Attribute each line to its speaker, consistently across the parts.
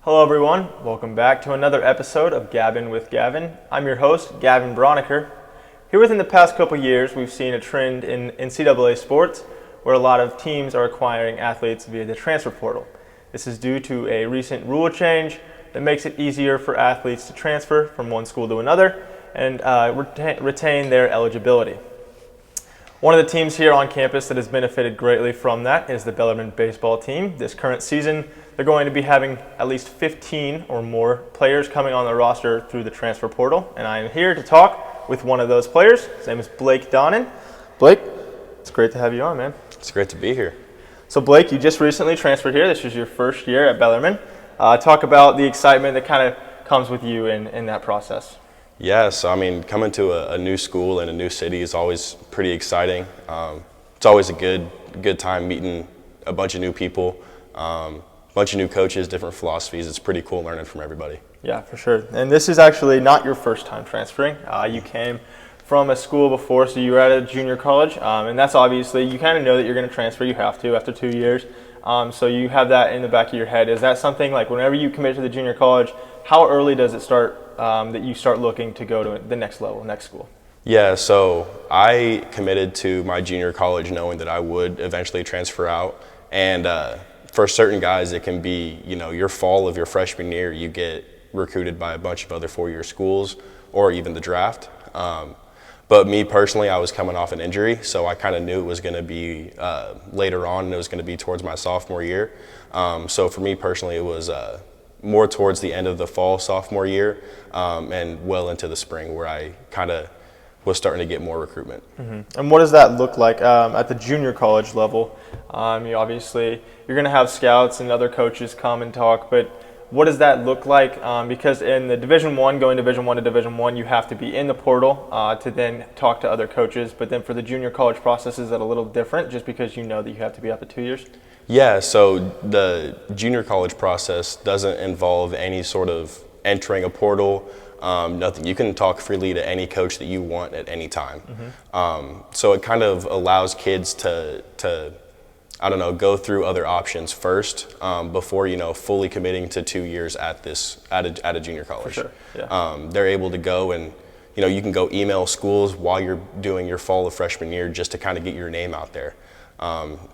Speaker 1: Hello everyone, welcome back to another episode of Gabbin with Gavin. I'm your host, Gavin Broniker. Here within the past couple years, we've seen a trend in NCAA sports where a lot of teams are acquiring athletes via the transfer portal. This is due to a recent rule change that makes it easier for athletes to transfer from one school to another and retain their eligibility. One of the teams here on campus that has benefited greatly from that is the Bellarmine baseball team. This current season, they're going to be having at least 15 or more players coming on the roster through the transfer portal, and I am here to talk with one of those players. His name is Blake Donnan. Blake, it's great to have you on, man.
Speaker 2: It's great to be here.
Speaker 1: So Blake, you just recently transferred here. This was your first year at Bellarmine. Talk about the excitement that kind of comes with you in that process.
Speaker 2: Yeah, so coming to a new school and a new city is always pretty exciting. It's always a good time meeting a bunch of new people, a bunch of new coaches, different philosophies. It's pretty cool learning from everybody.
Speaker 1: Yeah, for sure. And this is actually not your first time transferring. You came from a school before, so you were at a junior college, and that's obviously, you kind of know that you're going to transfer. You have to after 2 years. So you have that in the back of your head. Is that something like whenever you commit to the junior college, how early does it start that you start looking to go to the next level, next school?
Speaker 2: Yeah, so I committed to my junior college knowing that I would eventually transfer out. And for certain guys, it can be, your fall of your freshman year, you get recruited by a bunch of other four-year schools or even the draft. But me personally, I was coming off an injury, so I kind of knew it was going to be later on, and it was going to be towards my sophomore year. So for me personally, it was more towards the end of the fall sophomore year and well into the spring where I kind of was starting to get more recruitment.
Speaker 1: Mm-hmm. And what does that look like at the junior college level? Obviously, you're going to have scouts and other coaches come and talk, but what does that look like? Because in the Division I, going Division I to Division I, you have to be in the portal to then talk to other coaches. But then for the junior college process, is that a little different just because you know that you have to be up at 2 years?
Speaker 2: Yeah, so the junior college process doesn't involve any sort of entering a portal, nothing. You can talk freely to any coach that you want at any time. Mm-hmm. So it kind of allows kids to go through other options first before, fully committing to 2 years at a junior college.
Speaker 1: For sure, yeah.
Speaker 2: They're able to go and, you can go email schools while you're doing your fall of freshman year just to kind of get your name out there.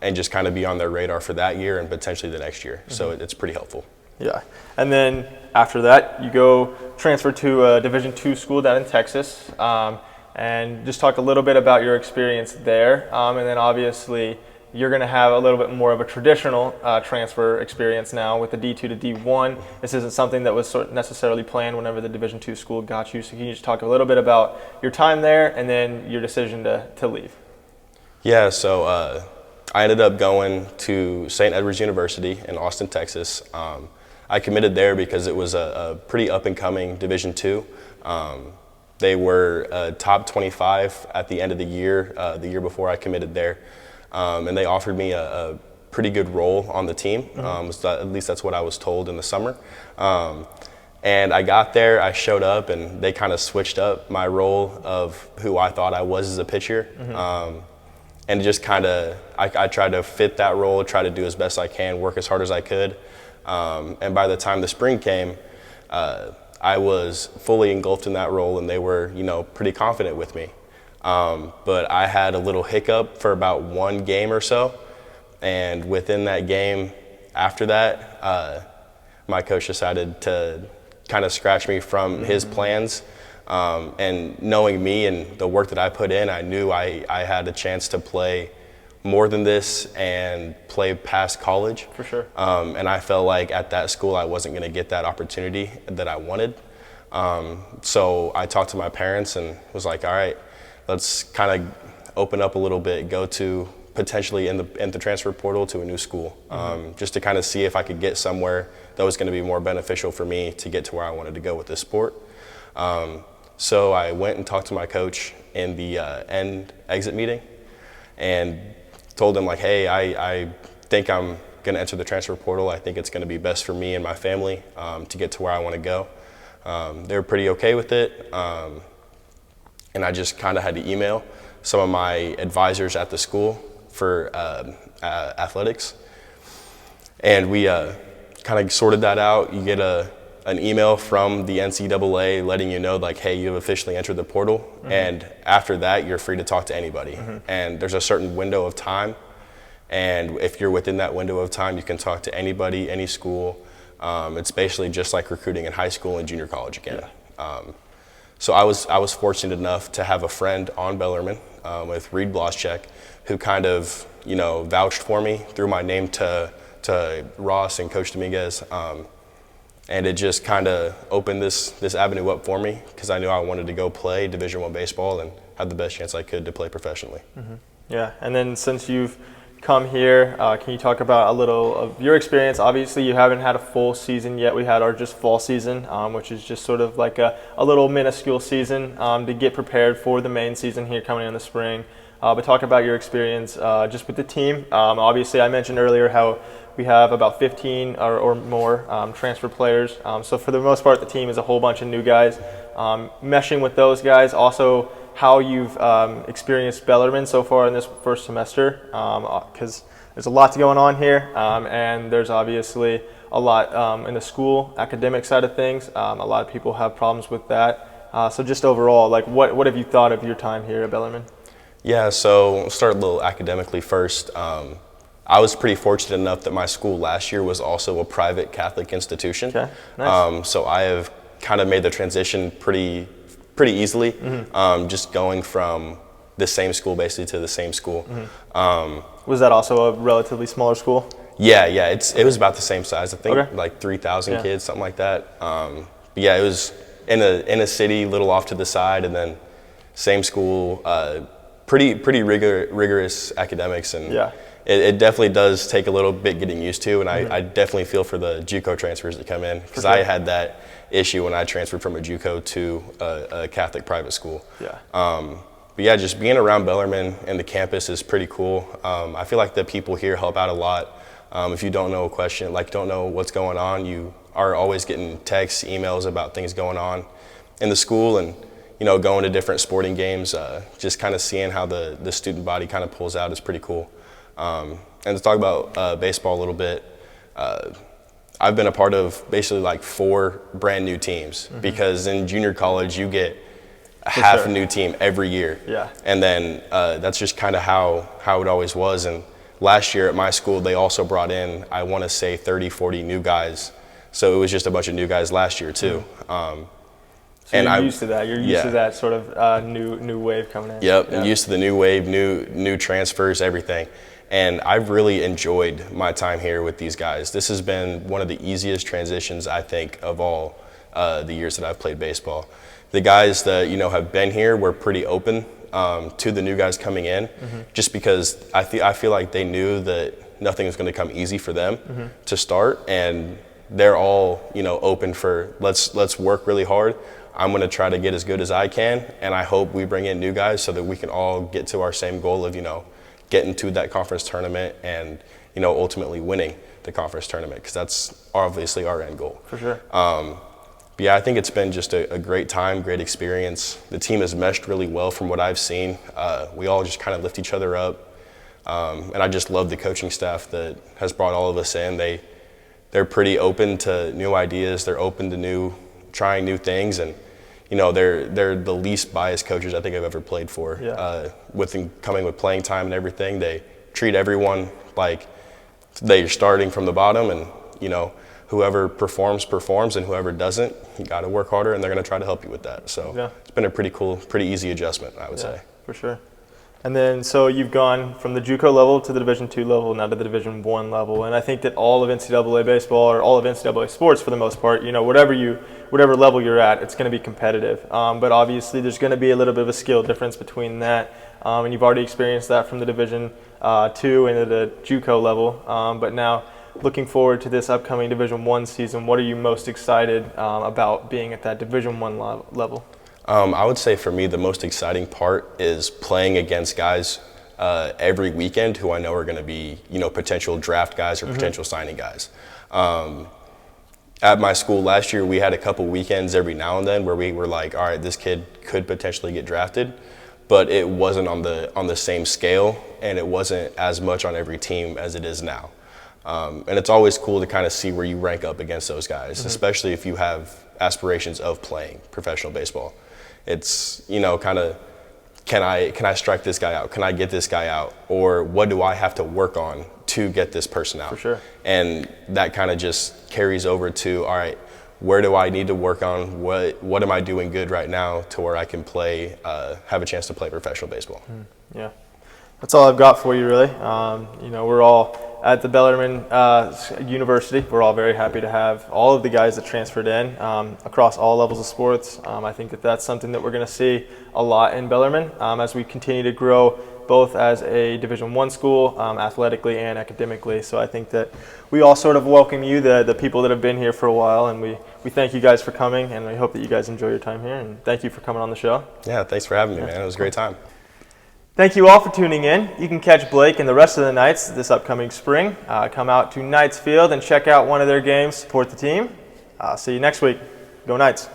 Speaker 2: And just kind of be on their radar for that year and potentially the next year. Mm-hmm. So it's pretty helpful.
Speaker 1: Yeah. And then after that, you go transfer to a Division II school down in Texas and just talk a little bit about your experience there. And then obviously you're going to have a little bit more of a traditional transfer experience now with the D2 to D1. This isn't something that was necessarily planned whenever the Division II school got you. So can you just talk a little bit about your time there and then your decision to leave?
Speaker 2: Yeah, so I ended up going to St. Edward's University in Austin, Texas. I committed there because it was a pretty up-and-coming Division II. They were top 25 at the end of the year before I committed there. And they offered me a pretty good role on the team. Mm-hmm. At least that's what I was told in the summer. And I got there, I showed up, and they kind of switched up my role of who I thought I was as a pitcher. Mm-hmm. And just kind of, I tried to fit that role, try to do as best I can, work as hard as I could. And by the time the spring came, I was fully engulfed in that role, and they were, pretty confident with me. But I had a little hiccup for about one game or so. And within that game, after that, my coach decided to kind of scratch me from mm-hmm. his plans. And knowing me and the work that I put in, I knew I had a chance to play more than this and play past college.
Speaker 1: For sure.
Speaker 2: And I felt like at that school I wasn't going to get that opportunity that I wanted. So I talked to my parents and was like, all right, let's kind of open up a little bit, go to potentially in the transfer portal to a new school, mm-hmm. Just to kind of see if I could get somewhere that was going to be more beneficial for me to get to where I wanted to go with this sport. So I went and talked to my coach in the end exit meeting and told him, like, hey, I think I'm going to enter the transfer portal. I think it's going to be best for me and my family to get to where I want to go. They were pretty okay with it. And I just kind of had to email some of my advisors at the school for athletics. And we kind of sorted that out. You get an email from the NCAA letting you know, like, hey, you've officially entered the portal. Mm-hmm. And after that, you're free to talk to anybody. Mm-hmm. And there's a certain window of time. And if you're within that window of time, you can talk to anybody, any school. It's basically just like recruiting in high school and junior college again. Yeah. So I was fortunate enough to have a friend on Bellarmine with Reed Bloschek, who kind of, vouched for me, threw my name to Ross and Coach Dominguez. And it just kind of opened this avenue up for me because I knew I wanted to go play Division I baseball and have the best chance I could to play professionally. Mm-hmm.
Speaker 1: Yeah, and then since you've come here, can you talk about a little of your experience? Obviously, you haven't had a full season yet. We had our just fall season, which is just sort of like a little minuscule season to get prepared for the main season here coming in the spring. But talk about your experience just with the team. Obviously, I mentioned earlier how we have about 15 or more transfer players. So for the most part, the team is a whole bunch of new guys. Meshing with those guys, also how you've experienced Bellarmine so far in this first semester, because there's a lot going on here, and there's obviously a lot in the school academic side of things. A lot of people have problems with that. So just overall, like what have you thought of your time here at Bellarmine?
Speaker 2: Yeah, so we'll start a little academically first. I was pretty fortunate enough that my school last year was also a private Catholic institution. Okay, nice. So I have kind of made the transition pretty easily, mm-hmm. Just going from the same school basically to the same school. Mm-hmm.
Speaker 1: Was that also a relatively smaller school?
Speaker 2: Yeah, it was about the same size. I think like 3,000 kids, something like that. But yeah, it was in a city, little off to the side, and then same school. Pretty rigorous academics, and it definitely does take a little bit getting used to, and I definitely feel for the JUCO transfers that come in, because I had that issue when I transferred from a JUCO to a Catholic private school. Yeah. But yeah, just being around Bellarmine and the campus is pretty cool. I feel like the people here help out a lot. If you don't know a question, don't know what's going on, you are always getting texts, emails about things going on in the school, and going to different sporting games, just kind of seeing how the student body kind of pulls out is pretty cool. And to talk about baseball a little bit, I've been a part of basically like 4 brand new teams, mm-hmm. because in junior college you get a half new team every year. Yeah. And then that's just kind of how it always was. And last year at my school, they also brought in, I want to say 30, 40 new guys. So it was just a bunch of new guys last year too. Mm-hmm.
Speaker 1: So you're used to that. You're used to that sort of new wave coming in.
Speaker 2: Yep, I'm used to the new wave, new transfers, everything. And I've really enjoyed my time here with these guys. This has been one of the easiest transitions, I think, of all the years that I've played baseball. The guys that have been here were pretty open to the new guys coming in, mm-hmm. just because I feel like they knew that nothing was going to come easy for them mm-hmm. to start, and they're all open for let's work really hard. I'm going to try to get as good as I can, and I hope we bring in new guys so that we can all get to our same goal of, getting to that conference tournament and, ultimately winning the conference tournament, because that's obviously our end goal.
Speaker 1: For sure.
Speaker 2: But yeah, I think it's been just a great time, great experience. The team has meshed really well from what I've seen. We all just kind of lift each other up, and I just love the coaching staff that has brought all of us in. They're pretty open to new ideas. They're open to trying new things, and they're the least biased coaches I think I've ever played for. Yeah. Coming with playing time and everything, they treat everyone like they're starting from the bottom, and whoever performs, and whoever doesn't, you got to work harder, and they're going to try to help you with that. So It's been a pretty cool, pretty easy adjustment, I would say.
Speaker 1: For sure. And then, so you've gone from the JUCO level to the Division II level, now to the Division I level. And I think that all of NCAA baseball, or all of NCAA sports for the most part, whatever level you're at, it's going to be competitive. But obviously there's going to be a little bit of a skill difference between that. And you've already experienced that from the Division II into the JUCO level. But now, looking forward to this upcoming Division I season, what are you most excited about being at that Division I level?
Speaker 2: I would say for me the most exciting part is playing against guys every weekend who I know are going to be potential draft guys or mm-hmm. potential signing guys. At my school last year, we had a couple weekends every now and then where we were like, all right, this kid could potentially get drafted, but it wasn't on the same scale, and it wasn't as much on every team as it is now. And it's always cool to kind of see where you rank up against those guys, especially if you have aspirations of playing professional baseball. It's, kind of, can I strike this guy out? Can I get this guy out? Or what do I have to work on to get this person out?
Speaker 1: For sure.
Speaker 2: And that kind of just carries over to, all right, where do I need to work on? What am I doing good right now to where I can play, have a chance to play professional baseball?
Speaker 1: Yeah. That's all I've got for you, really. We're all at the Bellarmine University. We're all very happy to have all of the guys that transferred in across all levels of sports. I think that that's something that we're going to see a lot in Bellarmine as we continue to grow both as a Division I school, athletically and academically. So I think that we all sort of welcome you, the people that have been here for a while, and we thank you guys for coming, and we hope that you guys enjoy your time here, and thank you for coming on the show.
Speaker 2: Yeah, thanks for having me, man. It was a great time.
Speaker 1: Thank you all for tuning in. You can catch Blake and the rest of the Knights this upcoming spring. Come out to Knights Field and check out one of their games, support the team. See you next week. Go Knights.